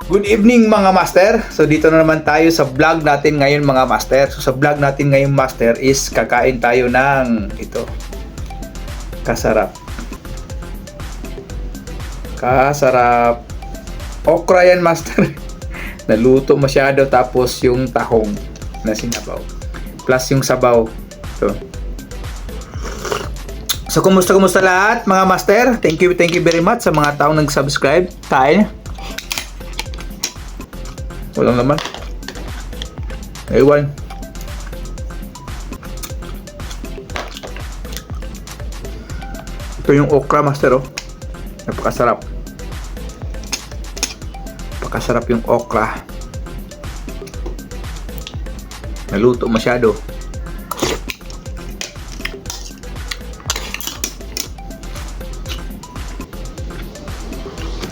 Good evening mga master. So dito na naman tayo sa vlog natin ngayon mga master. So sa vlog natin ngayon master is kakain tayo ng ito. Kasarap. Kasarap. Okra yan master. Naluto masyado tapos yung tahong na sinabaw. Plus yung sabaw. So, kumusta lahat mga master? Thank you very much sa mga taong nag-subscribe. Kain. Walang laman. Ewan. Ito yung okra master oh. Napakasarap. Napakasarap yung okra. Naluto masyado.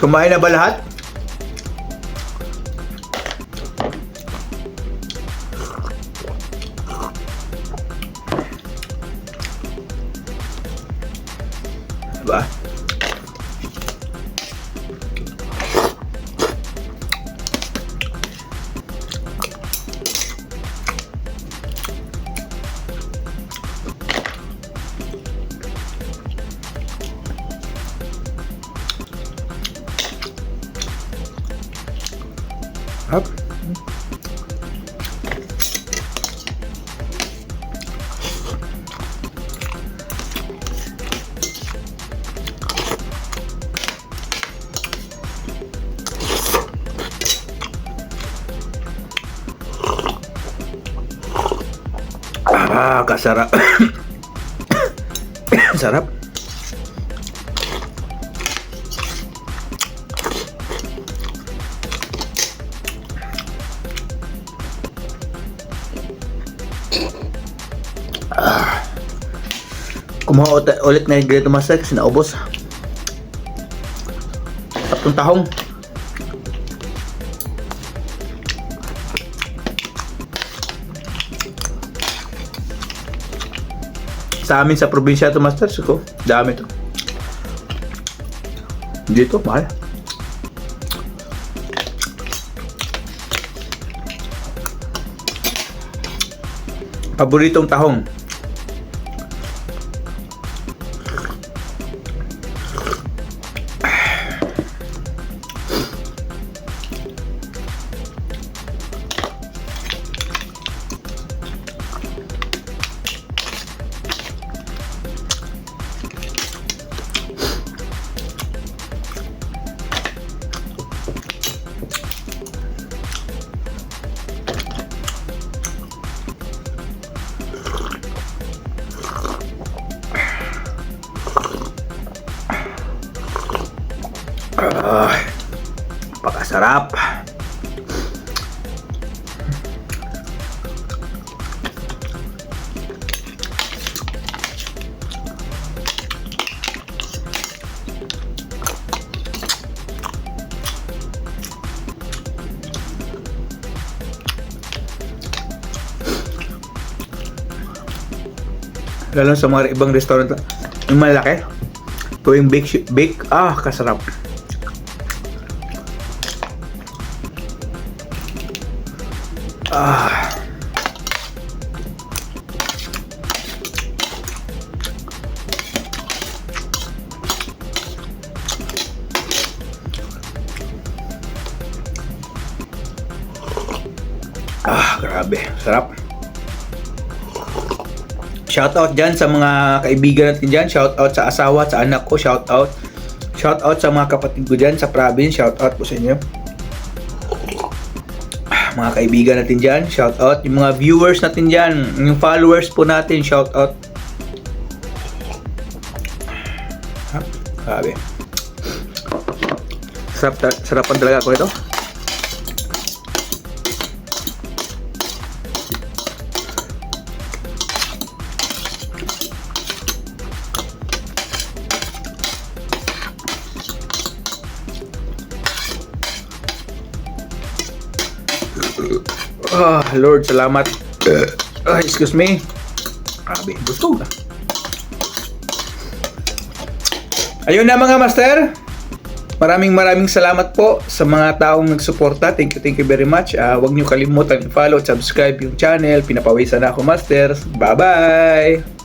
Kumain na ba lahat? Diba? Up. Kasarap. Sarap. Kumuha ulit na yung Great Master kasi naubos. Tapos tahong. Sa amin sa probinsya ito master ko, dami ito. Dito, mahal. Paboritong tahong. Napakasarap. Lalo sa mga ibang restaurant, yung malaki, tuwing bake, kasarap. Grabe, sarap. Shoutout dyan sa mga kaibigan natin dyan. Shoutout sa asawa, sa anak ko. Shoutout sa mga kapatid ko dyan sa province. Shoutout po sa inyo. Mga kaibigan natin dyan. Shoutout. Yung mga viewers natin dyan. Yung followers po natin. Shoutout. Grabe. Sarapan talaga ako ito. Lord, salamat. Excuse me. Grabe, gusto na. Ayun na mga master. Maraming salamat po sa mga taong nagsuporta. Thank you very much. Huwag niyo kalimutan i-follow at subscribe yung channel. Pinapawisan na ako, Masters. Bye-bye!